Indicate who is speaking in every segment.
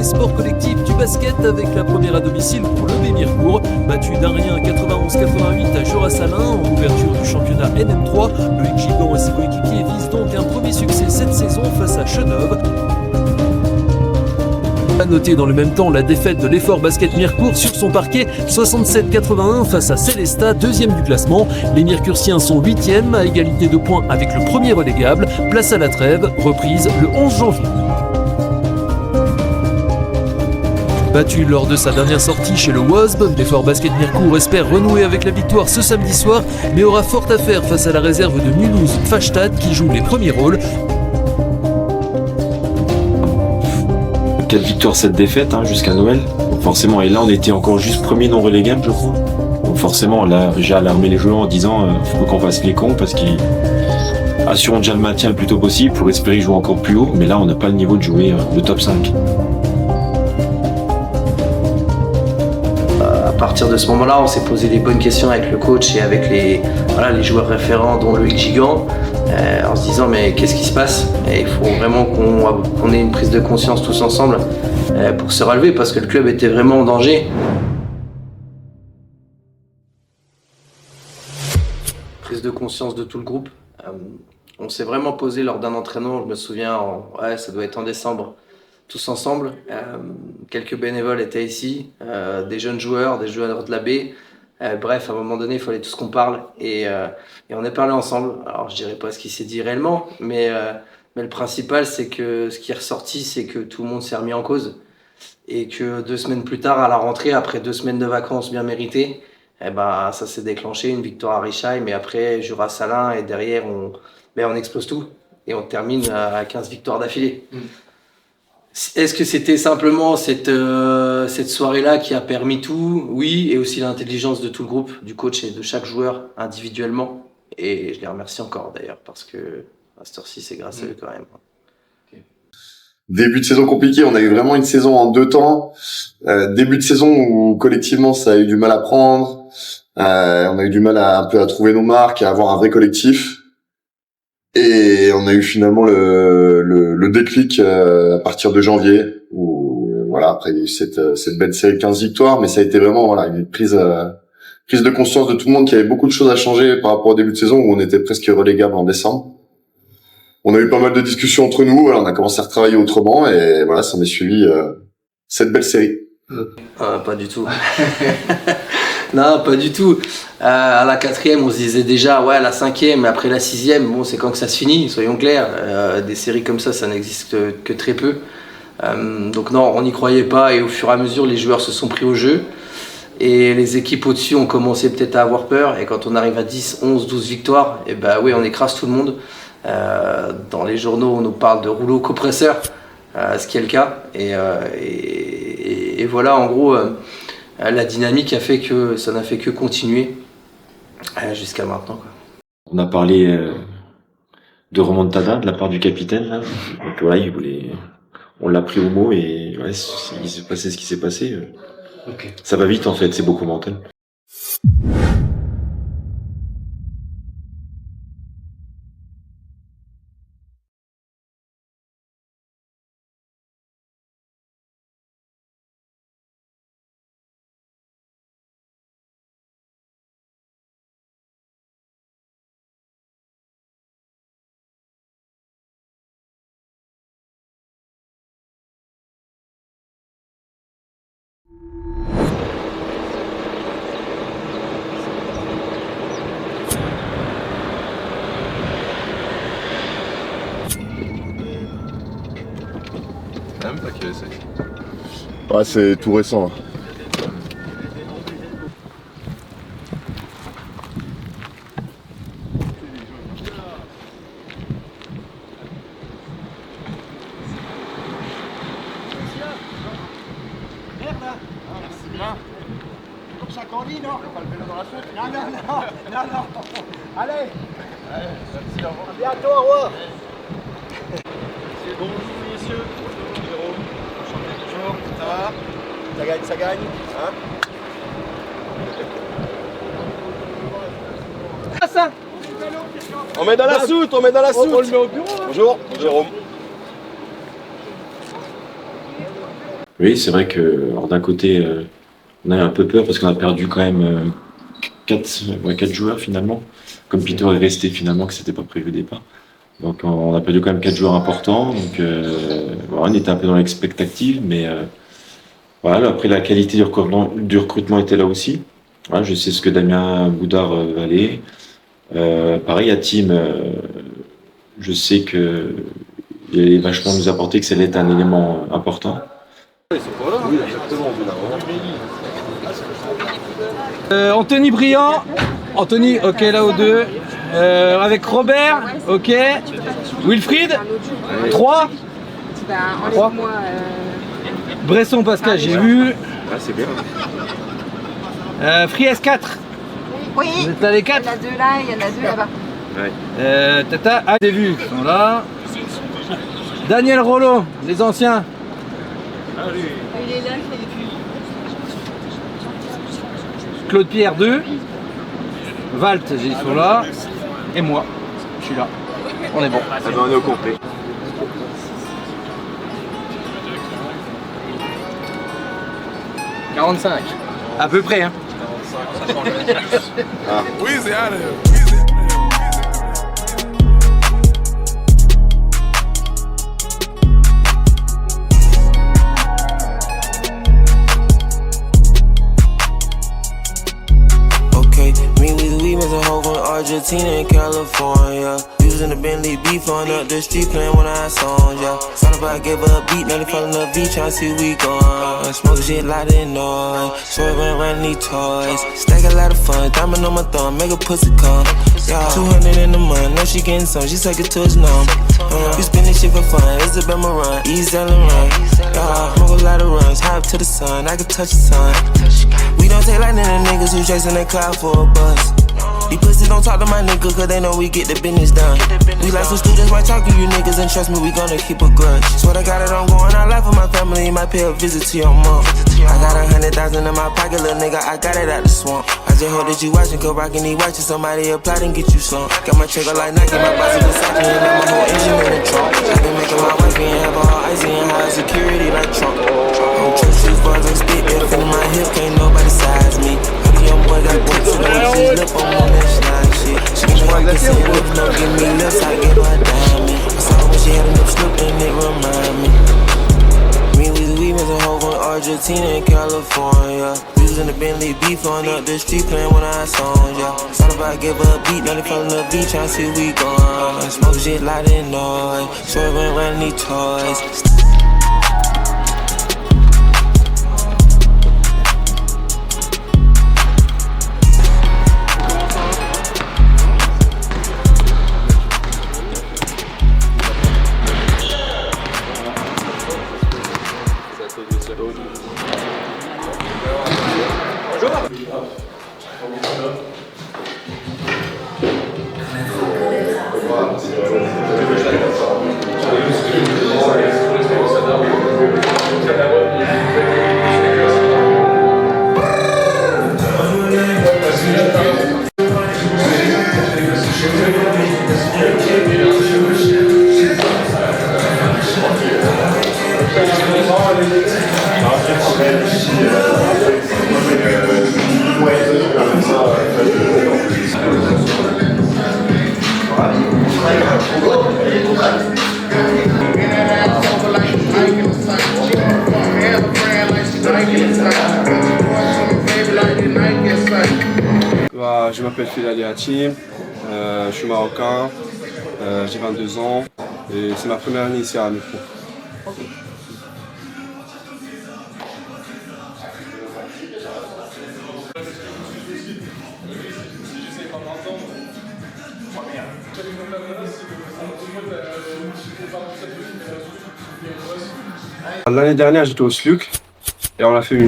Speaker 1: les sports collectifs du basket avec la première à domicile pour le Mircourt. Battu d'un rien 91-88 à Jura-Salins en ouverture du championnat NM3, le Gigan et ses coéquipiers visent donc un premier succès cette saison face à Chenôve. A noter dans le même temps la défaite de l'Effort Basket Mircourt sur son parquet 67-81 face à Célestat, deuxième du classement. Les Mircursiens sont 8e à égalité de points avec le premier relégable. Place à la trêve, reprise le 11 janvier. Battu lors de sa dernière sortie chez le WASB, l'Effort Basket Mircourt espère renouer avec la victoire ce samedi soir, mais aura fort à faire face à la réserve de Mulhouse Pfastatt qui joue les premiers rôles.
Speaker 2: 4 victoires, 7 défaites jusqu'à Noël. Donc forcément, et là on était encore juste premier non relégable je crois. Donc forcément là j'ai alarmé les joueurs en disant faut qu'on fasse les cons parce qu'ils assurons déjà le maintien le plus tôt possible pour espérer jouer encore plus haut, mais là on n'a pas le niveau de jouer le top 5.
Speaker 3: À partir de ce moment-là, on s'est posé les bonnes questions avec le coach et avec les joueurs référents dont le Gigan. En se disant mais qu'est-ce qui se passe, et il faut vraiment qu'on ait une prise de conscience tous ensemble pour se relever parce que le club était vraiment en danger. Prise de conscience de tout le groupe. On s'est vraiment posé lors d'un entraînement, je me souviens, ça doit être en décembre, tous ensemble. Quelques bénévoles étaient ici, des jeunes joueurs, des joueurs de la baie. Bref, à un moment donné, il fallait tous qu'on parle et on a parlé ensemble. Alors, je dirais pas ce qui s'est dit réellement, mais le principal, c'est que ce qui est ressorti, c'est que tout le monde s'est remis en cause et que 2 semaines plus tard, à la rentrée, après 2 semaines de vacances bien méritées, ça s'est déclenché, une victoire à Richheim, mais après Jura-Salins et derrière, on explose tout et on termine à 15 victoires d'affilée. Est-ce que c'était simplement cette soirée-là qui a permis tout? Oui, et aussi l'intelligence de tout le groupe, du coach et de chaque joueur individuellement. Et je les remercie encore d'ailleurs, parce que à cette heure-ci, c'est grâce à eux quand même.
Speaker 4: Début de saison compliqué, on a eu vraiment une saison en 2 temps. Début de saison où collectivement ça a eu du mal à prendre. On a eu du mal un peu à trouver nos marques, à avoir un vrai collectif. Et on a eu finalement le déclic à partir de janvier où après il y a eu cette belle série de 15 victoires, mais ça a été vraiment une prise de conscience de tout le monde qu'il y avait beaucoup de choses à changer par rapport au début de saison où on était presque relégable en décembre. On a eu pas mal de discussions entre nous, on a commencé à retravailler autrement et ça m'est suivi cette belle série.
Speaker 3: Pas du tout. Non, pas du tout. À la 4e, on se disait déjà, la 5e, après la 6e, c'est quand que ça se finit, soyons clairs. Des séries comme ça n'existe que très peu. Donc non, on n'y croyait pas et au fur et à mesure, les joueurs se sont pris au jeu. Et les équipes au-dessus ont commencé peut-être à avoir peur. Et quand on arrive à 10, 11, 12 victoires, on écrase tout le monde. Dans les journaux, on nous parle de rouleau compresseur, ce qui est le cas. Et voilà, en gros... la dynamique a fait que ça n'a fait que continuer jusqu'à maintenant.
Speaker 2: On a parlé de remontada de la part du capitaine. Là. Donc on l'a pris au mot et il s'est passé ce qui s'est passé. Okay. Ça va vite en fait, c'est beaucoup mental.
Speaker 5: Même pas qu'il essaie.
Speaker 4: C'est tout récent.
Speaker 6: Allez, à bientôt, au revoir.
Speaker 5: Bonjour messieurs, bonjour Jérôme, enchanté.
Speaker 6: Bonjour, ça va? Ça gagne, hein?
Speaker 5: On met dans la soute, on met dans la soute.
Speaker 6: On le met au bureau.
Speaker 5: Bonjour, Jérôme.
Speaker 2: Oui, c'est vrai que alors, d'un côté, on a un peu peur parce qu'on a perdu quand même 4 joueurs finalement. Comme Peter est resté finalement, que c'était pas prévu au départ. Donc on a perdu quand même 4 joueurs importants. Donc voilà, on était un peu dans l'expectative, mais voilà, après la qualité du recrutement était là aussi. Voilà, je sais ce que Damien Boudard valait. Pareil à Tim, je sais que il allait vachement nous apporter, que ça allait être un élément important.
Speaker 7: Anthony Briand, Anthony, ok là au 2. Avec Robert, ok. Wilfried, 3.
Speaker 8: Bah, enlève-moi.
Speaker 7: Bresson Pascal, j'ai vu.
Speaker 2: Ah, c'est bien.
Speaker 7: Fries 4.
Speaker 8: Oui,
Speaker 7: Vous êtes là les
Speaker 8: il y
Speaker 7: 4.
Speaker 8: en a 2 là, il y en a 2 là-bas.
Speaker 7: Tata, ah, j'ai vu, ils sont là. Daniel Rollo, les anciens.
Speaker 8: Il est là, je l'ai vu.
Speaker 7: Claude Pierre 2. Valt, ils sont là. Et moi, je suis là. On est bon.
Speaker 5: Ah ben, on est au complet.
Speaker 7: « 45. À peu près, hein.
Speaker 9: Okay, me with weed as a hoe from Argentina and California. We was in the Bentley beef on up the street playing one of our songs, yeah. Thought about give her a beat, now they falling up beat, tryna see we going. Smoking shit loud and noise, swerving around these toys. Stack a lot of fun, diamond on my thumb, make a pussy come. Yeah, 200 in the month, know she getting some, she suck it to his numb. We spend this shit for fun, Isabella run, East Ellen run. Yeah, smoke a lot of runs, high up to the sun, I can touch the sun. We don't take like none of niggas who chasing that cloud for a bus. These pussies don't talk to my nigga cause they know we get the business done. We like some students, might talk to you niggas and trust me, we gonna keep a grudge. Swear to God that I'm going out life for my family, might pay a visit to your mom. I got 100,000 in my pocket, little nigga, I got it out the swamp. I just hope that you watching, cause rockin' these watches, somebody apply and get you some. Got my trigger like Nike, my boss is Versace, and got my whole engine in the trunk. I been making my wife and have all icy and high security like Trump. I'm true shoes, bars and spit, if in my hip, can't nobody size me. Young boy got boys, so don't just lip on that slime shit. She can walk and say lips, no give me lips, I give her a diamond. I saw when she had a lip slip and it remind me. Me with weed as a hoe from Argentina and California. We was in the Bentley beef on up the street playing one of our songs, yeah. Thought about give her a beat, now they falling up beat, tryna see we going. Smoke shit loud and noise, swerving around these toys.
Speaker 5: Je m'appelle Filali Hatim, je suis marocain, j'ai 22 ans et c'est ma première année ici à Mekro. L'année dernière j'étais au SLUC et on a fait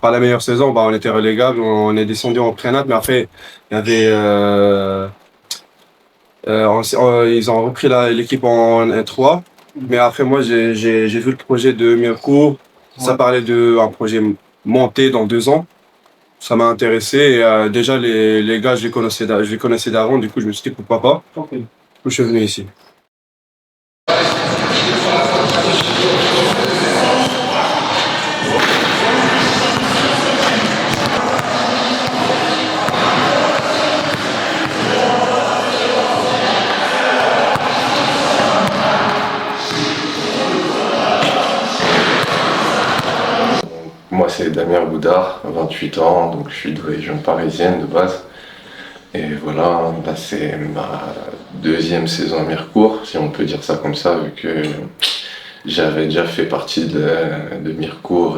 Speaker 5: pas la meilleure saison, on était relégable, on est descendu en prénat, mais après il y avait ils ont repris l'équipe en 1-3, mais après moi j'ai vu le projet de Mirecourt, ça parlait d'un projet monté dans 2 ans, ça m'a intéressé et déjà les gars je les connaissais d'avant, du coup je me suis dit pourquoi pas, du coup je suis venu ici.
Speaker 10: Moi, c'est Damien Boudard, 28 ans, donc je suis de région parisienne de base. Et voilà, là, c'est ma deuxième saison à Mirecourt, si on peut dire ça comme ça, vu que j'avais déjà fait partie de Mirecourt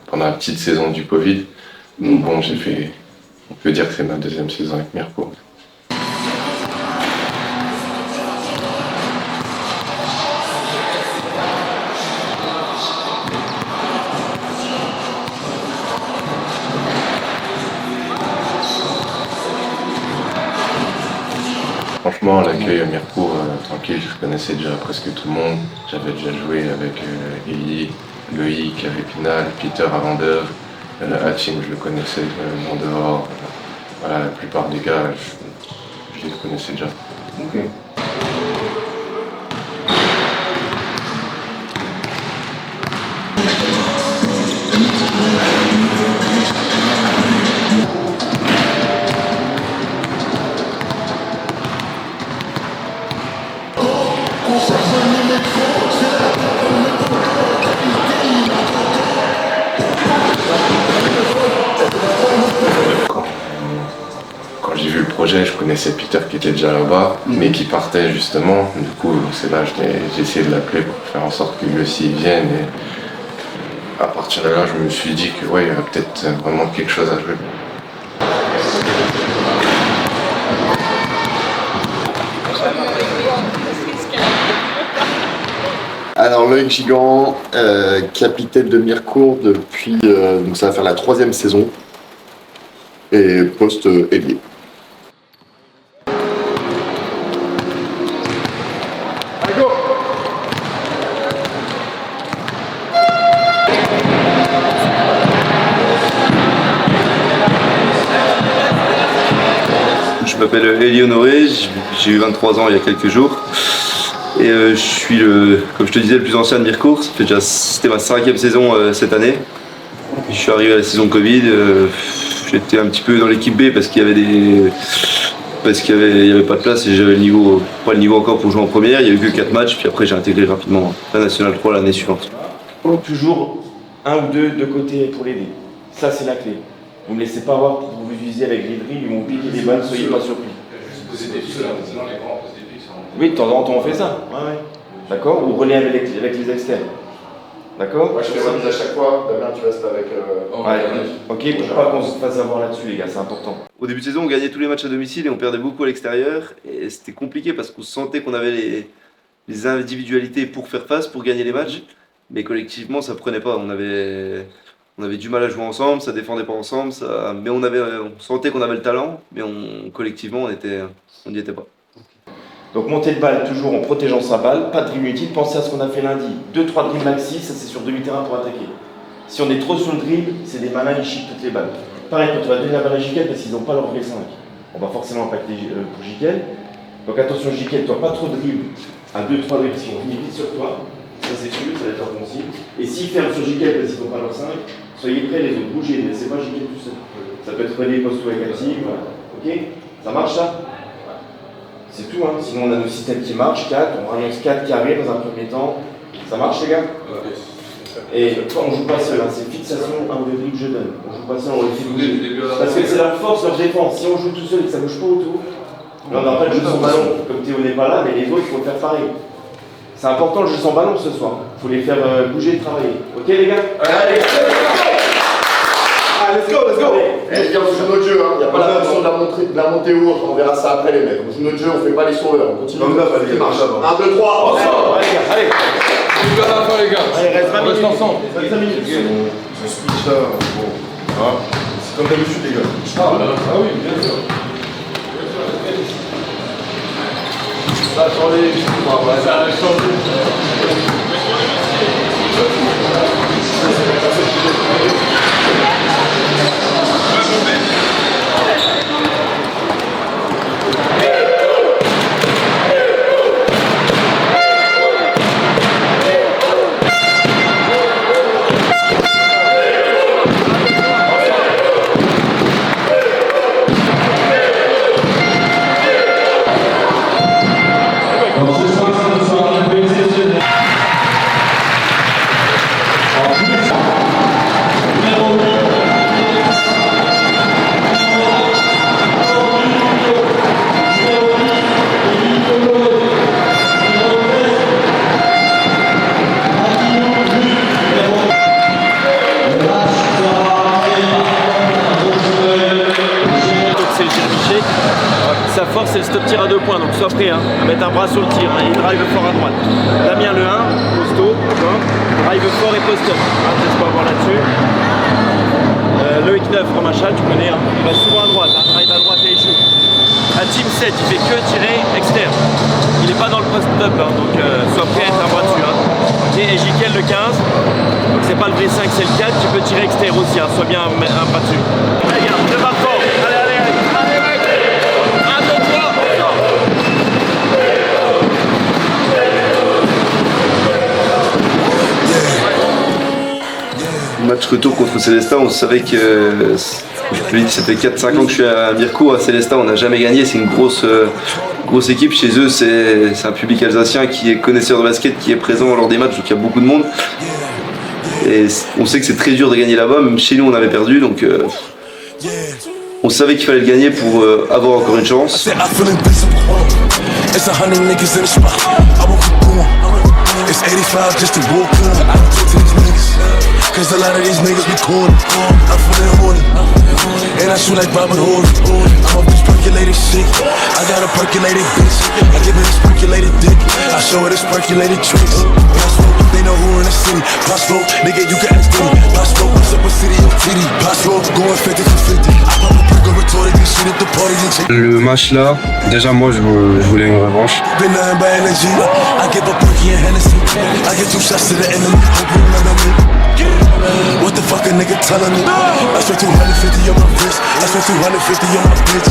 Speaker 10: pendant la petite saison du Covid. Donc bon, on peut dire que c'est ma deuxième saison avec Mirecourt. Franchement, l'accueil à Mirecourt, tranquille, je connaissais déjà presque tout le monde. J'avais déjà joué avec Eli, Loïc, avec Pinal, Peter avant d'heure. Hachim, je le connaissais en dehors. Voilà, la plupart des gars, je les connaissais déjà. Okay. Quand j'ai vu le projet, je connaissais Peter qui était déjà là-bas, mais qui partait justement. Du coup, c'est là que j'ai essayé de l'appeler pour faire en sorte que lui aussi vienne. Et à partir de là, je me suis dit que ouais, il y avait peut-être vraiment quelque chose à jouer.
Speaker 4: Alors Loïc Gigant, capitaine de Mirecourt depuis, donc ça va faire la 3e saison, et poste ailier.
Speaker 11: Je m'appelle Elie Honoré, j'ai eu 23 ans il y a quelques jours. Et je suis, comme je te disais, le plus ancien de Mirecourt. C'était ma 5e saison cette année. Je suis arrivé à la saison Covid. J'étais un petit peu dans l'équipe B parce qu'il y avait pas de place et j'avais pas le niveau encore pour jouer en première. Il n'y a eu que 4 matchs, puis après j'ai intégré rapidement la National 3 l'année suivante.
Speaker 12: Toujours un ou deux de côté pour l'aider. Ça, c'est la clé. Vous ne me laissez pas voir pour vous viser avec les drills, ils vont piquer des balles, soyez pas surpris. Oui, de temps en temps on fait ça. Ouais. D'accord. Ou relais avec les externes. D'accord.
Speaker 4: Moi je fais remise à chaque fois, Damien tu restes avec...
Speaker 12: Ok, pour pas qu'on se fasse avoir là-dessus les gars, c'est important.
Speaker 11: Au début de saison, on gagnait tous les matchs à domicile et on perdait beaucoup à l'extérieur. Et c'était compliqué parce qu'on sentait qu'on avait les individualités pour faire face, pour gagner les matchs. Mais collectivement, ça prenait pas. On avait du mal à jouer ensemble, ça défendait pas ensemble. Mais on sentait qu'on avait le talent, mais collectivement, on n'y était pas.
Speaker 12: Donc monter de balle toujours en protégeant sa balle, pas de dribble inutile, pensez à ce qu'on a fait lundi. 2-3 dribbles maxi, ça c'est sur demi-terrain pour attaquer. Si on est trop sur le dribble, c'est des malins, ils chiquent toutes les balles. Pareil, quand on va donner la balle à Jiquel, parce qu'ils n'ont pas leur V5, on va forcément impacter pour Jiquel. Donc attention Jiquel, toi pas trop de dribble, à 2-3 dribbles, si on finit vite sur toi, ça c'est sûr, ça va être un bon signe. Et s'ils ferment sur Jiquel parce qu'ils n'ont pas leur 5, soyez prêts les autres, bougez, ne laissez pas Jiquel tout seul. Ça peut être René, Posto et Capsi, voilà. Ok. Ça marche ça? C'est tout, hein. Sinon on a nos systèmes qui marchent, 4, on rallonge 4 carrés dans un premier temps. Ça marche les gars? Et on joue pas seul, hein. C'est fixation, un ou deux dribbles, je donne. On joue pas seul, on les fait bouger. Parce que c'est leur force, leur défense. Si on joue tout seul et que ça bouge pas autour, là on n'a pas le jeu sans ballon. Comme Théo n'est pas là, mais les autres, il faut faire pareil. C'est important le jeu sans ballon ce soir. Il faut les faire bouger et travailler. Ok les gars? Allez, let's go, let's go!
Speaker 4: Et bien, on joue notre jeu, hein. Il n'y a pas la notion de la montée ou autre, on verra ça après les mecs. On joue notre jeu, on fait pas les sauveurs, on continue. 1, 2, 3,
Speaker 12: allez les gars, allez!
Speaker 7: On va à la fin les gars.
Speaker 12: Allez, reste 20 minutes.
Speaker 7: Reste ensemble.
Speaker 12: 25 minutes.
Speaker 6: Ce speech là, bon, c'est comme d'habitude les gars.
Speaker 7: Ah oui, bien sûr. Ça a changé. Ça a changé.
Speaker 13: Alors ce soir, ça sera un plaisir
Speaker 12: stop tir à 2 points, donc sois prêt à mettre un bras sur le tir. Il drive fort à droite. Damien le 1, costaud, d'accord. Drive fort et post-up. Je laisse pas voir là-dessus. Loïc 9, comme un chat, tu connais. Il va souvent à droite, drive à droite et échoue. À team 7, il fait que tirer externe. Il n'est pas dans le post-up, donc sois prêt à être un bras dessus. Okay, et Jikel le 15, donc c'est pas le vrai 5, c'est le 4, tu peux tirer externe aussi, sois bien un bras dessus. Regarde, je marque fort. Allez, mec. 1, 2, 3.
Speaker 11: Match retour contre Célestat, on savait que, je l'ai dit, ça fait 4-5 ans que je suis à Mirecourt. À Célestat, on n'a jamais gagné, c'est une grosse équipe. Chez eux, c'est un public alsacien qui est connaisseur de basket, qui est présent lors des matchs, donc il y a beaucoup de monde. Et on sait que c'est très dur de gagner là-bas, même chez nous on avait perdu, donc on savait qu'il fallait le gagner pour avoir encore une chance.
Speaker 13: It's 85 just to walk on. I don't talk to these niggas, cause a lot of these niggas be corny. I'm feeling horny, and I shoot like Robert Horry. I'm off this percolated shit, I got a percolated bitch. I give her this percolated dick, I show her this percolated tricks. Possible, they know who in the city. Possible, nigga, you can ask me. Possible, what's up a city of TD? Possible, going 50 for 50. I pop a perk and retorted this shit at the party and check.
Speaker 5: Le match là, déjà moi je voulais une revanche.
Speaker 13: Been nothing but energy. I give a perky and Hennessy. I get 2 shots to the enemy. Hope you remember me. What the fuck a nigga telling me? I spent 250 on my wrist. I spent 250 on my bitch.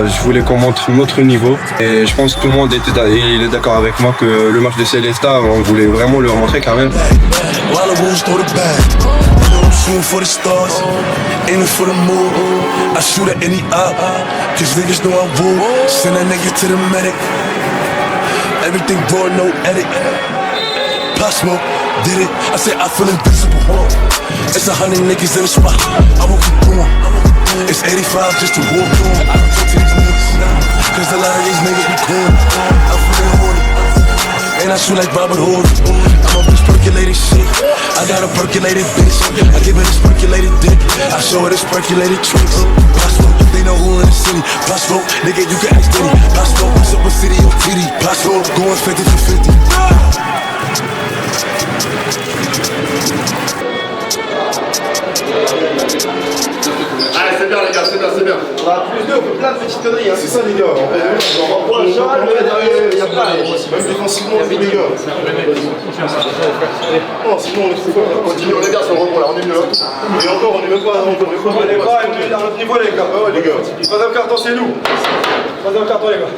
Speaker 5: Je voulais qu'on montre notre niveau et je pense que tout le monde il est d'accord avec moi que le match de Célestat, on voulait vraiment le montrer quand même.
Speaker 13: Shooting for the stars, aiming for the moon. I shoot at any op, cause niggas know I'm rude. Send that nigga to the medic. Everything raw, no edit. Possible, did it. I said I feel invincible. It's 100 niggas in the spot. I won't keep going. It's 85 just to walk on. I don't talk to these niggas, cause a lot of these niggas be corny. I'm feeling horny, and I shoot like Robert Horry. I'm off this percolated shit, I got a percolated bitch. I give her this percolated dick, I show her this percolated tricks. Possible, they know who in the city. Possible, nigga, you can ask Diddy. Possible, what's up a city of TD? Possible, going 50 for 50.
Speaker 6: Allez, c'est bien les gars, c'est bien.
Speaker 12: On a plus 2, on fait plein de petites conneries.
Speaker 6: C'est ça les gars, on reprend le Charles, il y a pas même défensivement, c'est les gars. Non, sinon on continue, les gars, sur le rebond là, on est mieux. Et encore, on est même pas, on est pas à notre niveau les gars. Ouais les gars. Troisième carton c'est nous. Troisième carton les gars.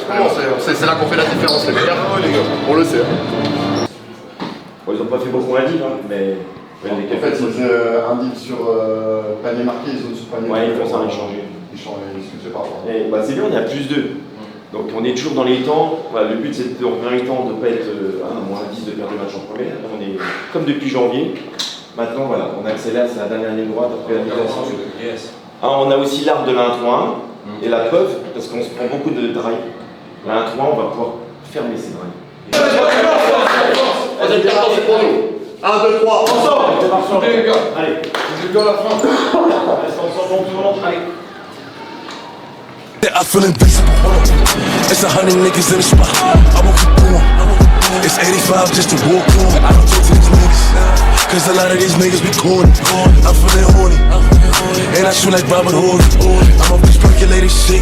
Speaker 6: C'est là qu'on fait la différence les gars. Ouais les gars, on le sait.
Speaker 12: Bon, ils ont pas fait beaucoup à dire, mais...
Speaker 6: En fait, ils faisaient un deal sur panier marqué, ils ont sur panier.
Speaker 12: Ouais, ils font ça, ils changent.
Speaker 6: Ils switchaient par rapport.
Speaker 12: Et bah, c'est bien, on est à plus 2. Donc on est toujours dans les temps. Voilà, le but c'est en première temps de ne pas être à moins 10 de perdre le match en première. On est comme depuis janvier. Maintenant, voilà, on accélère, c'est la dernière ligne droite après la migration. On a aussi l'arbre de la 1-3-1 et la preuve, parce qu'on se prend beaucoup de drive. La 1-3, on va pouvoir fermer ces drives.
Speaker 6: Troisième carton, c'est pour nous. 1, 2, 3, ensemble.
Speaker 12: Allez,
Speaker 6: allez. J'ai vu à la fin.
Speaker 12: Reste ensemble, tout le monde. Allez.
Speaker 13: I feel invincible. It's 100 niggas in the spot. I won't keep going. It's 85 just to walk on. I don't talk to these niggas, cause a lot of these niggas be corny. I'm feeling horny, and I shoot like Robert Horry. I'm off this percolated shit,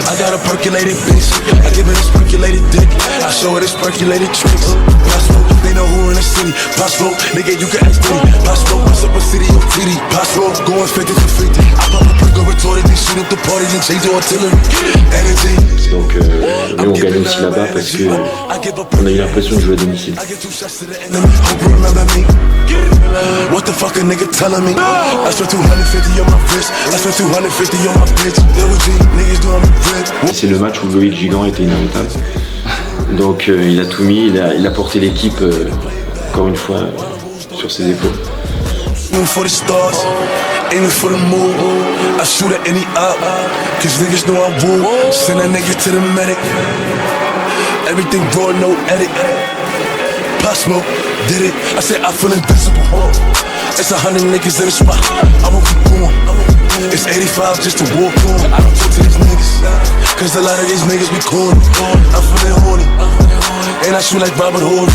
Speaker 13: I got a percolated bitch. I give her this percolated dick, I show her this percolated tricks. Possible, they know who in the city. Possible, nigga, you can ask Diddy. Possible, what's up a city of TD? Possible, going 50 for 50. I pop a perk and retorted this shit at the party and change the artillery. Energy.
Speaker 2: Donc, mais on gagne aussi là-bas parce que on a eu l'impression de jouer à domicile.
Speaker 13: What the fuck a nigga telling me? I spent 250 on my wrist. I spent 250 on my bitch. Niggas doing me good.
Speaker 2: C'est le match où Loïc Gigant était inarrêtable. Donc il a tout mis, il a porté l'équipe encore une fois sur ses épaules.
Speaker 13: For the stars, aiming for the moon. I shoot at any op, cause niggas know I'm rude. Send that nigga to the medic. Everything raw, no edit. Possible, did it. I said I feel invincible. It's 100 niggas in the spot. I won't keep going. It's 85 just to walk on. I don't talk to these niggas, cause a lot of these niggas be corny. I'm feeling horny, and I shoot like Robert Horry.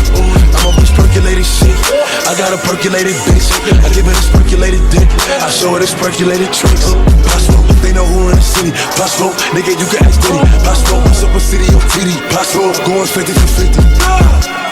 Speaker 13: I'm on this percolated shit, I got a percolated bitch. I give it this percolated dick, I show her this percolated tricks. Possible, they know who in the city. Possible, nigga, you can ask Diddy. Possible, what's up a city on TD. Possible, going 50 for 50.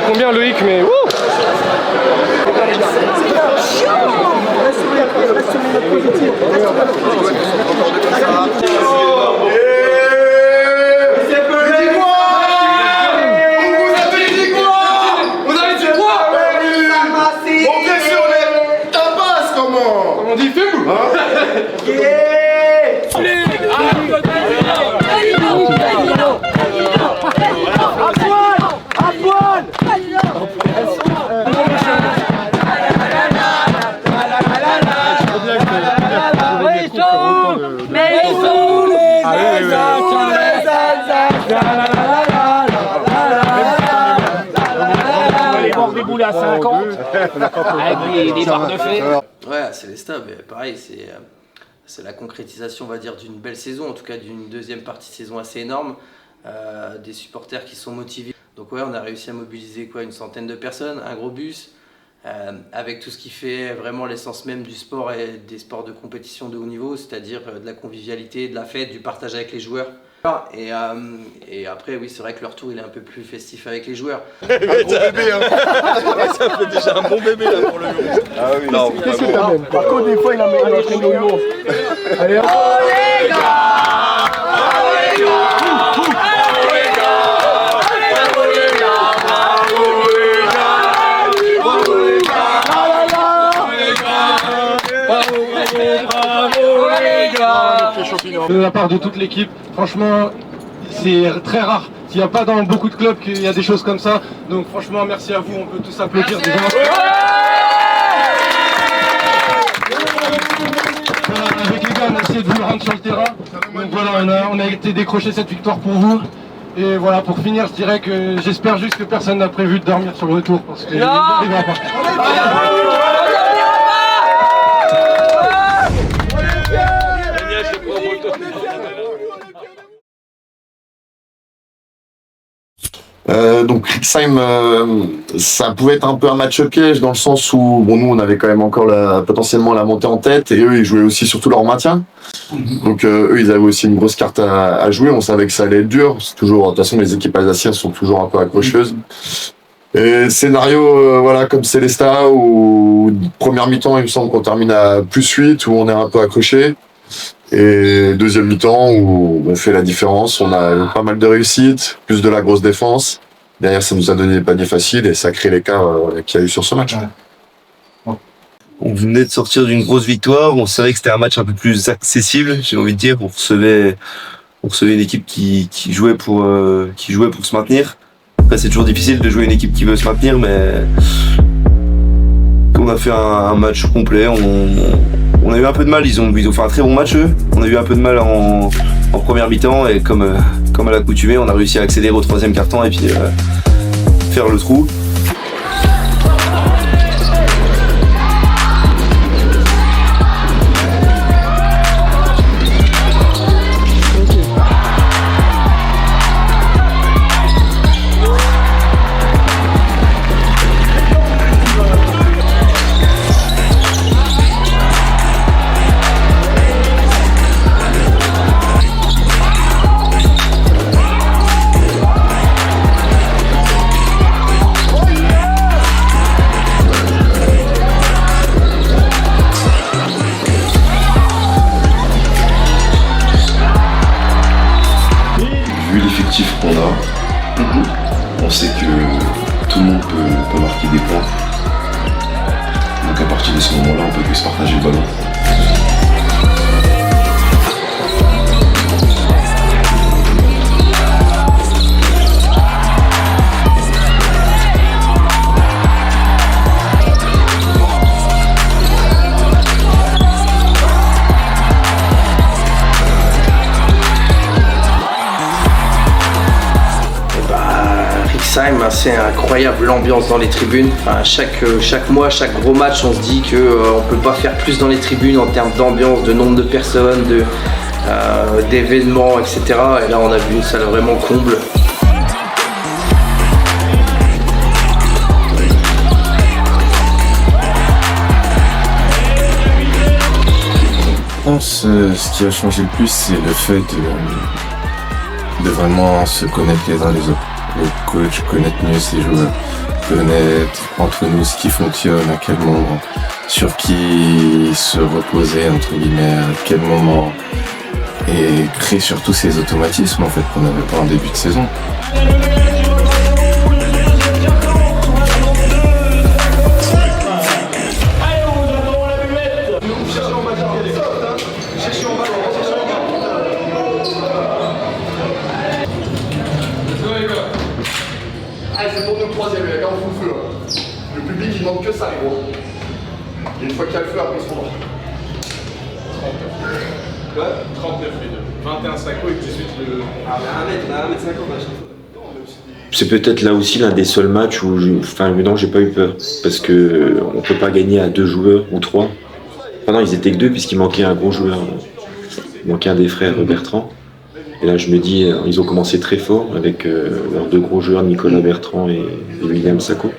Speaker 14: Combien Loïc, mais wouh!
Speaker 7: À 50 avec des barres de fée.
Speaker 3: Ouais, Célestat, mais pareil, c'est la concrétisation, on va dire, d'une belle saison, en tout cas d'une deuxième partie de saison assez énorme, des supporters qui sont motivés. Donc ouais, on a réussi à mobiliser quoi, une centaine de personnes, un gros bus, avec tout ce qui fait vraiment l'essence même du sport et des sports de compétition de haut niveau, c'est-à-dire de la convivialité, de la fête, du partage avec les joueurs. Et après, oui, c'est vrai que le retour il est un peu plus festif avec les joueurs.
Speaker 6: Un gros bébé, hein. Ça fait déjà un bon bébé là pour le Euro. Ah oui, non, qu'est-ce que t'as même? Par contre, des fois, il en met un au Euro. Allez, hop.
Speaker 14: De la part de toute l'équipe, franchement, c'est très rare. Il n'y a pas dans beaucoup de clubs qu'il y a des choses comme ça. Donc franchement, merci à vous, on peut tous applaudir déjà. Avec les gars, on a essayé de vous le rendre sur le terrain. Donc voilà, on a été décrocher cette victoire pour vous. Et voilà, pour finir, je dirais que j'espère juste que personne n'a prévu de dormir sur le retour parce qu'il n'y arrivera pas.
Speaker 4: Donc Rixheim, ça pouvait être un peu un match piège dans le sens où bon, nous on avait quand même encore potentiellement la montée en tête et eux ils jouaient aussi surtout leur maintien. Donc eux ils avaient aussi une grosse carte à jouer. On savait que ça allait être dur. C'est toujours, de toute façon les équipes alsaciennes sont toujours un peu accrocheuses. Et scénario voilà comme Célestat où première mi-temps il me semble qu'on termine à +8 où on est un peu accroché. Et deuxième mi-temps où on fait la différence, on a eu pas mal de réussite, plus de la grosse défense. Derrière, ça nous a donné des paniers faciles et ça crée l'écart qu'il y a eu sur ce match.
Speaker 11: On venait de sortir d'une grosse victoire. On savait que c'était un match un peu plus accessible, j'ai envie de dire. On recevait une équipe qui jouait pour se maintenir. Après, c'est toujours difficile de jouer une équipe qui veut se maintenir, mais on a fait un match complet. On a eu un peu de mal. Ils ont fait un très bon match, eux. On a eu un peu de mal en première mi-temps et comme à l'accoutumée, on a réussi à accélérer au troisième quart-temps et puis faire le trou.
Speaker 10: Qu'on a, on sait que tout le monde peut marquer des points. Donc à partir de ce moment-là, on peut plus se partager le ballon.
Speaker 3: C'est incroyable l'ambiance dans les tribunes. Enfin, chaque mois, chaque gros match, on se dit qu'on ne peut pas faire plus dans les tribunes en termes d'ambiance, de nombre de personnes, d'événements, etc. Et là, on a vu une salle vraiment comble.
Speaker 10: Je pense ce qui a changé le plus, c'est le fait de vraiment se connaître les uns les autres. Le coach connaître mieux ses joueurs, connaître entre nous ce qui fonctionne, à quel moment, sur qui se reposer entre guillemets, à quel moment, et créer surtout ces automatismes en fait qu'on n'avait pas en début de saison.
Speaker 6: Le public il demande que ça les gros. Et une fois qu'il y a le feu, après ils sont morts.
Speaker 14: 39 les deux. 21 Sako et 18 le. Ah mais 1m50 à chaque fois.
Speaker 2: C'est peut-être là aussi l'un des seuls matchs où non, j'ai pas eu peur. Parce que on peut pas gagner à 2 joueurs ou 3. Enfin non, ils étaient que 2 puisqu'il manquait un gros joueur. Il manquait un des frères Bertrand. Et là je me dis, ils ont commencé très fort avec leurs 2 gros joueurs, Nicolas Bertrand et William Sako.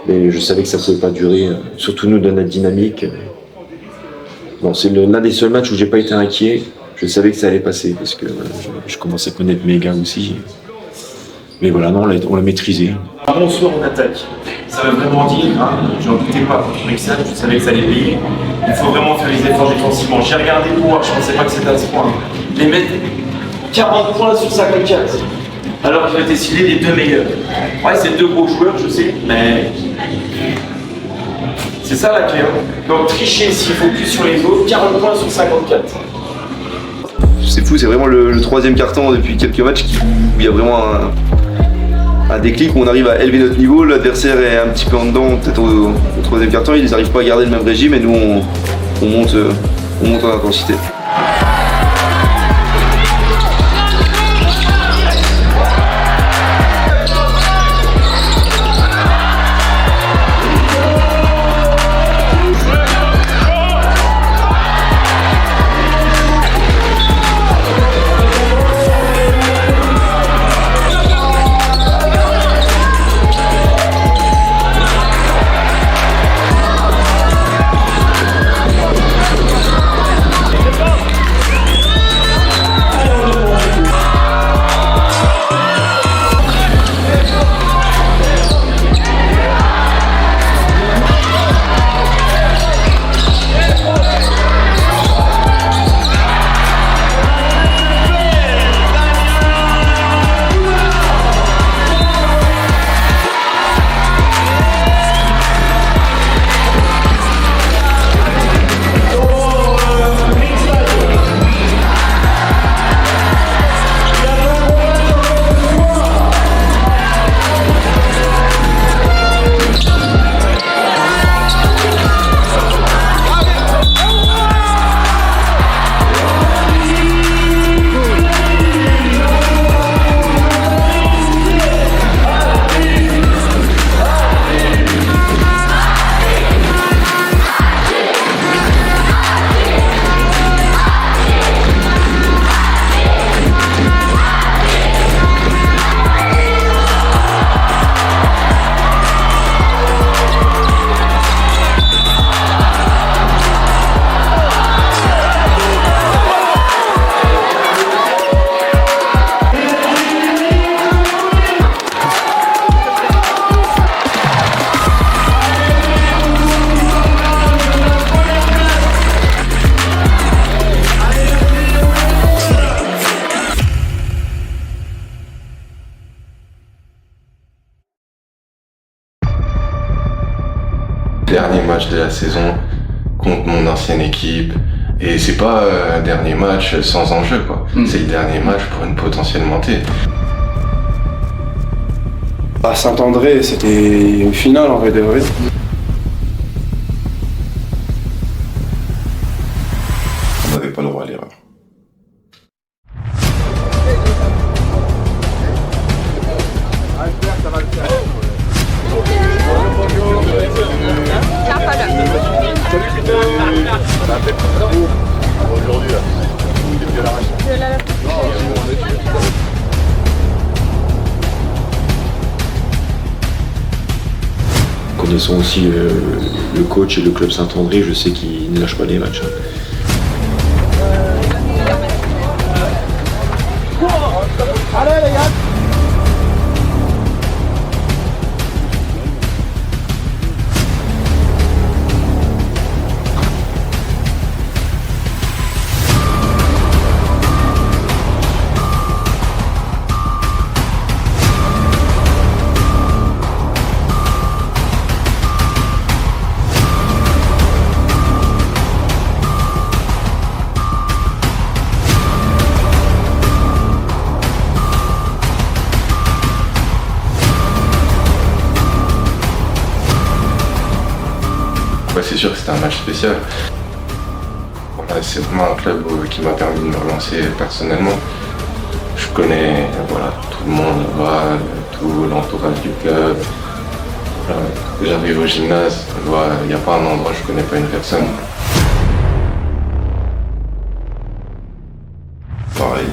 Speaker 2: Mais je savais que ça pouvait pas durer, surtout nous dans notre dynamique. Bon, c'est l'un des seuls matchs où j'ai pas été inquiet. Je savais que ça allait passer parce que je commençais à connaître mes gars aussi. Mais voilà, non, on l'a maîtrisé.
Speaker 12: Un bon soir en attaque, ça veut vraiment dire, j'en doutais pas contre Brixel, je savais que ça allait payer. Il faut vraiment faire les efforts défensivement. J'ai regardé le pouvoir, je pensais pas que c'était à ce point. Les mettre 40 points sur 54, alors qu'ils ont été ciblés les 2 meilleurs. Ouais, c'est 2 gros joueurs, je sais, mais c'est ça la clé. Donc tricher s'il faut plus sur les autres, 40 points sur 54.
Speaker 11: C'est fou, c'est vraiment le 3e quart-temps depuis quelques matchs où il y a vraiment un déclic, où on arrive à élever notre niveau. L'adversaire est un petit peu en dedans, peut-être au 3e quart-temps, ils n'arrivent pas à garder le même régime et nous on monte en intensité.
Speaker 10: dernier match de la saison contre mon ancienne équipe. Et c'est pas un dernier match sans enjeu, quoi. C'est le dernier match pour une potentielle montée.
Speaker 5: À Saint-André, c'était une finale en vrai de vrai.
Speaker 6: On n'avait pas le droit à l'erreur.
Speaker 4: Aujourd'hui, là. Il est bien l'arrache.
Speaker 2: Connaissant aussi le coach et le club Saint-André, je sais qu'ils ne lâchent pas les matchs.
Speaker 15: Allez les gars.
Speaker 10: Ouais, c'est sûr que c'était un match spécial. Voilà, c'est vraiment un club qui m'a permis de me relancer personnellement. Je connais voilà, tout le monde là-bas, tout l'entourage du club. Voilà, j'arrive au gymnase, il n'y a pas un endroit où je connais pas une personne.
Speaker 6: Pareil,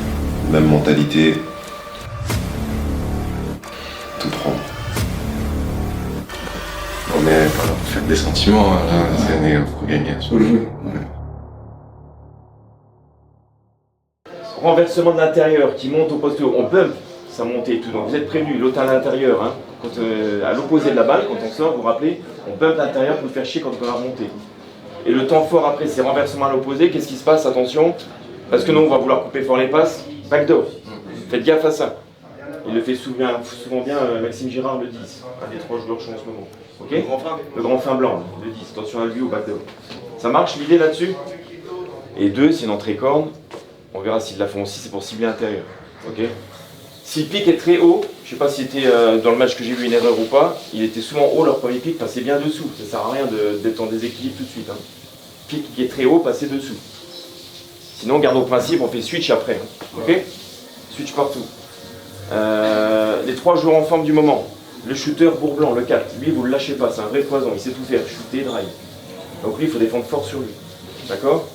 Speaker 6: même mentalité. Tout prendre.
Speaker 10: On est voilà, pour faire des sentiments, hein, là, c'est année pour gagner.
Speaker 12: Renversement de l'intérieur qui monte au poste haut, on pump sa montée et tout, donc vous êtes prévenus, l'autre à l'intérieur, hein, à l'opposé de la balle, quand on sort, vous vous rappelez, on pump l'intérieur pour le faire chier quand on va remonter. Et le temps fort après, c'est renversement à l'opposé, qu'est-ce qui se passe, attention, parce que nous on va vouloir couper fort les passes, backdoor, faites gaffe à ça. Il le fait souvent bien Maxime Girard, le 10, un des 3 joueurs chaud en ce moment. Okay, le grand fin blanc, le 10, attention à lui au backdoor. Ça marche l'idée là-dessus? Et 2, c'est une entrée corne, on verra s'ils la font aussi, c'est pour cibler intérieur. Okay, si le pic est très haut, je ne sais pas si c'était dans le match que j'ai vu une erreur ou pas, il était souvent haut leur premier pic, passez bien dessous, ça ne sert à rien d'être en déséquilibre tout de suite. Hein. Pic qui est très haut, passez dessous. Sinon, garde au principe, on fait switch après. Hein. Ok, switch partout. Les 3 joueurs en forme du moment. Le shooter Bourblanc, le 4, lui vous ne le lâchez pas, c'est un vrai poison, il sait tout faire, shooter, drive. Donc lui il faut défendre fort sur lui. D'accord?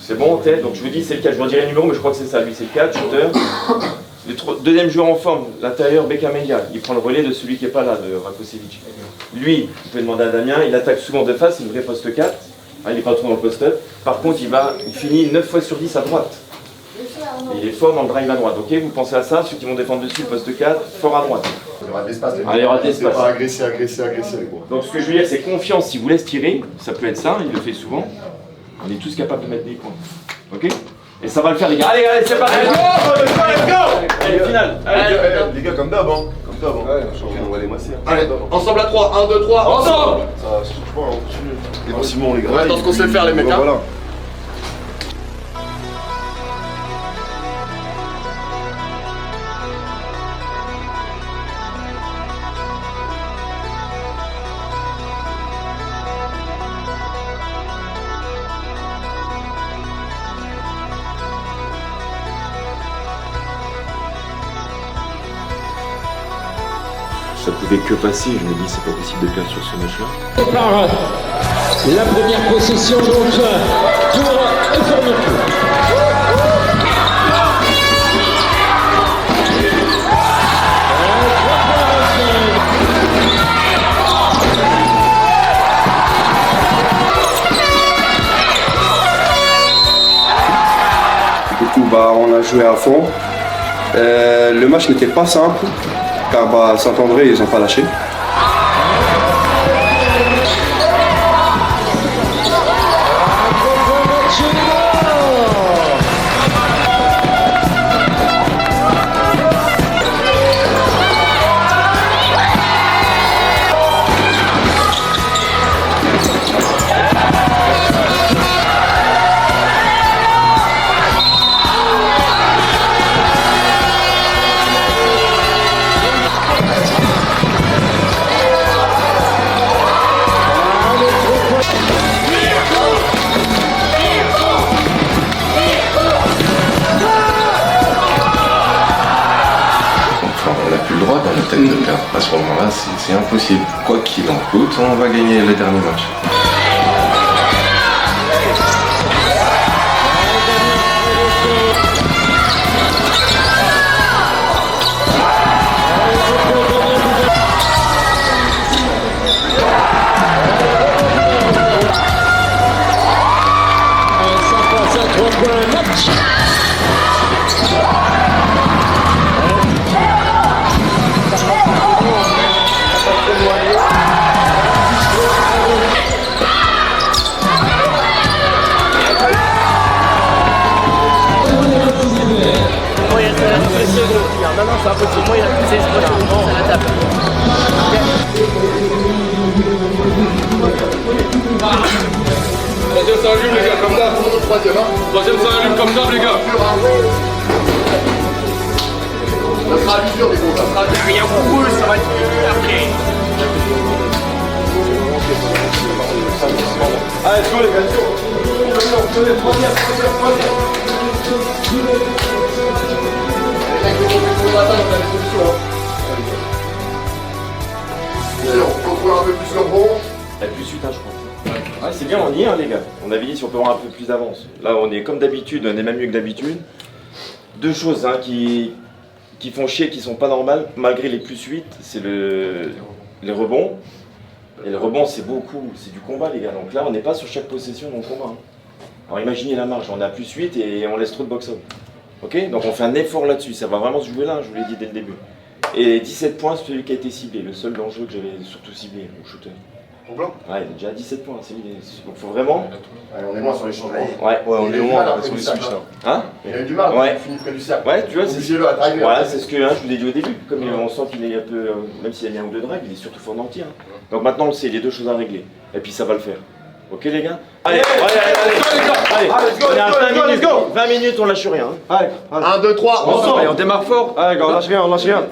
Speaker 12: C'est bon en tête, donc je vous dis c'est le 4, je vous dirai le numéro mais je crois que c'est ça, lui c'est le 4, shooter. Le deuxième joueur en forme, l'intérieur Beckham-Egal, il prend le relais de celui qui n'est pas là, de Rakosevic. Lui, vous pouvez demander à Damien, il attaque souvent de face, c'est une vraie poste 4, hein, il n'est pas trop dans le post-up. Par contre il finit 9 fois sur 10 à droite. Et il est fort dans le drive à droite, ok? Vous pensez à ça, ceux qui vont défendre dessus, poste 4, fort à droite.
Speaker 6: Il y aura de l'espace.
Speaker 12: Il y aura de l'espace.
Speaker 6: Pas agresser les gros.
Speaker 12: Donc ce que je veux dire, c'est confiance, si vous laisse tirer, ça peut être ça, il le fait souvent. On est tous capables de mettre des points. Ok? Et ça va le faire les gars. Allez, c'est parti! Let's go! Allez, finale!
Speaker 6: Les gars, comme d'hab, hein. Comme d'hab, hein. On va les masser.
Speaker 15: Allez, ensemble à 3, 1, 2, 3, ensemble!
Speaker 6: Ça se touche pas, on continue. Défensivement, les gars.
Speaker 15: Ouais, dans ce qu'on sait faire les mecs, hein.
Speaker 6: Voilà.
Speaker 2: Ça pouvait que passer, je me dis c'est pas possible de perdre sur ce match-là.
Speaker 16: Par la première possession donc pour Efformircourt.
Speaker 5: Du coup, on a joué à fond. Le match n'était pas simple, car Saint-André, ils n'ont pas lâché.
Speaker 10: droit dans notre tête de perdre. À ce moment-là, c'est impossible. Quoi qu'il en coûte, on va gagner les derniers matchs.
Speaker 17: Non, c'est impossible. Moi, il a poussé, je crois que c'est la table.
Speaker 6: Troisième, ça allume, les gars, comme d'hab. Troisième, ça allume comme d'hab, les gars. Ça sera à l'usure, les gars. Ça sera à l'usure. Rien pour eux, ça va être mieux après. Allez, let's go, les gars, troisième.
Speaker 12: On contrôle un peu plus le rebond. Plus suite, je crois. Ouais, c'est bien, on y est, les gars. On avait dit si on peut avoir un peu plus d'avance. Là, on est comme d'habitude, on est même mieux que d'habitude. Deux choses qui font chier, qui sont pas normales, malgré les plus 8, c'est les rebonds. Et le rebond, c'est du combat, les gars. Donc là, on n'est pas sur chaque possession dans le combat. Alors imaginez la marge, on est à plus 8 et on laisse trop de box-out. Ok, donc on fait un effort là-dessus, ça va vraiment se jouer là, je vous l'ai dit dès le début. Et 17 points, c'est celui qui a été ciblé, le seul dangereux que j'avais surtout ciblé au shooter.
Speaker 6: Au blanc ?
Speaker 12: Ouais, il est déjà à 17 points, c'est l'idée. Donc faut vraiment...
Speaker 6: Ouais, on est loin sur les changements.
Speaker 12: Ouais, on est loin sur les switches là. Hein ?
Speaker 6: Il a eu du mal,
Speaker 12: ouais.
Speaker 6: Il finit près du cercle.
Speaker 12: Ouais, tu vois, c'est
Speaker 6: le à driver.
Speaker 12: Voilà, c'est ce que je vous ai dit au début. Comme on sent qu'il est un peu, même s'il a mis un ou deux drives, il est surtout fort dans le tir. Donc maintenant on le sait, il y a deux choses à régler. Et puis ça va le faire. Ok les gars ? Allez, allez, on est à 20 minutes, 20 minutes, on lâche rien. Allez,
Speaker 6: 1, 2, 3, ensemble.
Speaker 12: Allez, on démarre fort. Allez, on lâche rien, on lâche rien.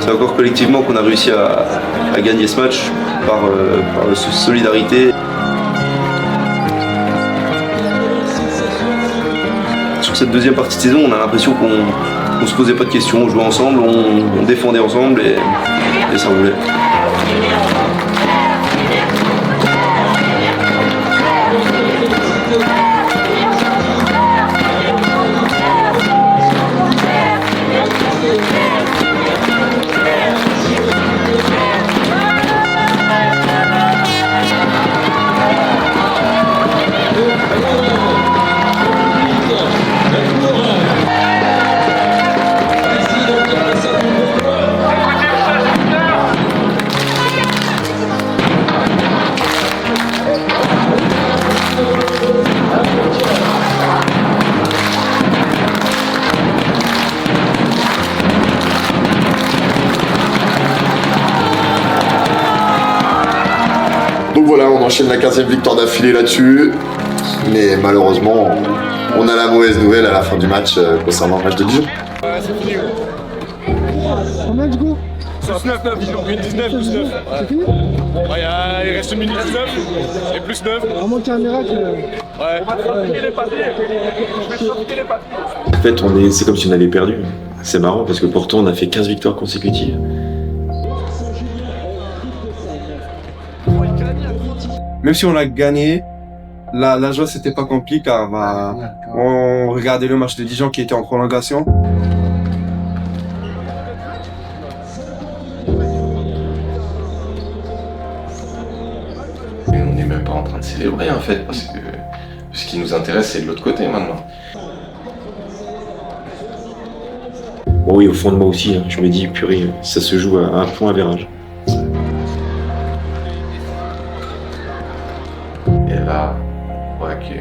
Speaker 11: C'est encore collectivement qu'on a réussi à gagner ce match par solidarité. Sur cette deuxième partie de saison, on a l'impression qu'on se posait pas de questions, on jouait ensemble, on défendait ensemble et ça roulait.
Speaker 4: Donc voilà, on enchaîne la 15e victoire d'affilée là-dessus. Mais malheureusement, on a la mauvaise nouvelle à la fin du match concernant le match de Dijon.
Speaker 14: C'est fini. Combien du coup
Speaker 18: 9, ils ont minute 19, plus 9.
Speaker 14: C'est fini?
Speaker 18: Ouais, il reste une minute 19 et plus 9.
Speaker 14: Vraiment qu'il y a un miracle.
Speaker 18: Ouais. On va sortir les papiers. Je vais sortir les papiers.
Speaker 2: En fait, c'est comme si on avait perdu. C'est marrant parce que pourtant on a fait 15 victoires consécutives.
Speaker 5: Même si on a gagné, la joie c'était pas compliqué car on regardait le match de Dijon qui était en prolongation.
Speaker 10: On n'est même pas en train de célébrer en fait parce que ce qui nous intéresse c'est de l'autre côté maintenant.
Speaker 2: Bon oui, au fond de moi aussi, hein, je me dis purée, ça se joue à un point à virage.
Speaker 10: Et là, on voit que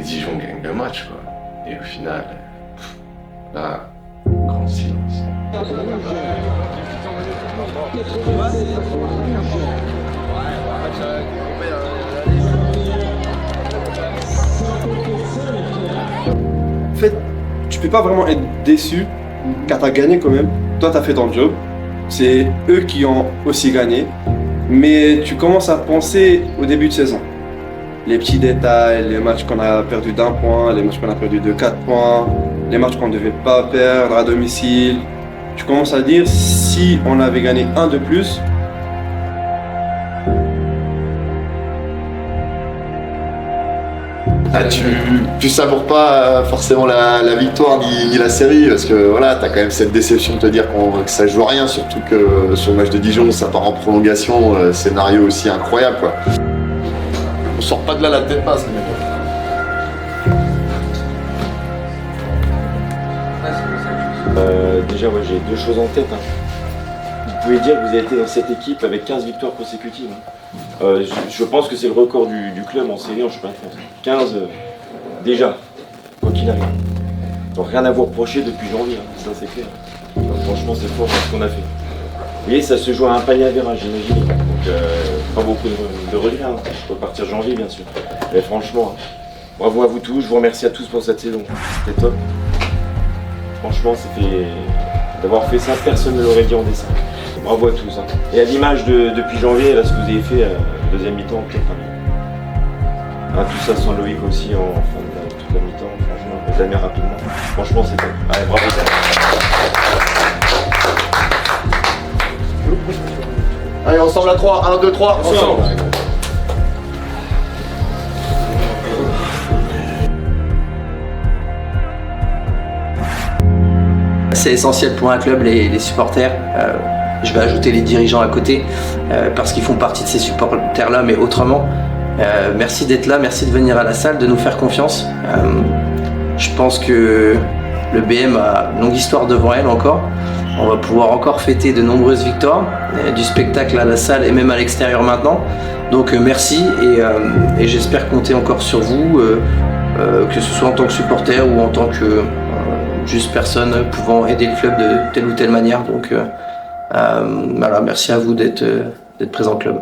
Speaker 10: Dijon gagne le match, quoi. Et au final, là, grand silence.
Speaker 5: En fait, tu peux pas vraiment être déçu car t'as gagné quand même. Toi, t'as fait ton job. C'est eux qui ont aussi gagné. Mais tu commences à penser au début de saison. Les petits détails, les matchs qu'on a perdu d'1 point, les matchs qu'on a perdu de 4 points, les matchs qu'on ne devait pas perdre à domicile. Tu commences à dire si on avait gagné un de plus,
Speaker 4: tu savoures pas forcément la victoire ni la série, parce que voilà, t'as quand même cette déception de te dire que ça joue à rien, surtout que sur le match de Dijon, ça part en prolongation, scénario aussi incroyable, quoi. On sort pas de là la tête basse, les mecs.
Speaker 2: Déjà, moi j'ai 2 choses en tête. Vous pouvez dire que vous avez été dans cette équipe avec 15 victoires consécutives. Je pense que c'est le record du club en série en championnat de France. 15 déjà, quoi qu'il arrive. Donc rien à vous reprocher depuis janvier, ça c'est clair. Donc, franchement c'est fort ce qu'on a fait. Et ça se joue à un panier à virage, j'imagine. Donc pas beaucoup de regrets, hein. Je peux partir janvier bien sûr. Mais franchement, bravo à vous tous, je vous remercie à tous pour cette saison. C'était top. Franchement, c'était d'avoir fait ça, personne ne l'aurait dit en dessin. Bravo à tous. Hein. Et à l'image depuis janvier, là, ce que vous avez fait, deuxième mi-temps, peut-être pas. Tout ça sans Loïc aussi en fin de toute la mi-temps, franchement, jamais rapidement. Franchement, c'est top. Allez, bravo.
Speaker 15: Allez, ensemble à 3, 1, 2, 3, ensemble.
Speaker 3: C'est essentiel pour un club, les supporters. Je vais ajouter les dirigeants à côté, parce qu'ils font partie de ces supporters-là, mais autrement. Merci d'être là, merci de venir à la salle, de nous faire confiance. Je pense que le BM a une longue histoire devant elle encore. On va pouvoir encore fêter de nombreuses victoires, du spectacle à la salle et même à l'extérieur maintenant. Donc merci et j'espère compter encore sur vous, que ce soit en tant que supporter ou en tant que juste personne pouvant aider le club de telle ou telle manière. Donc voilà, merci à vous d'être présent au club.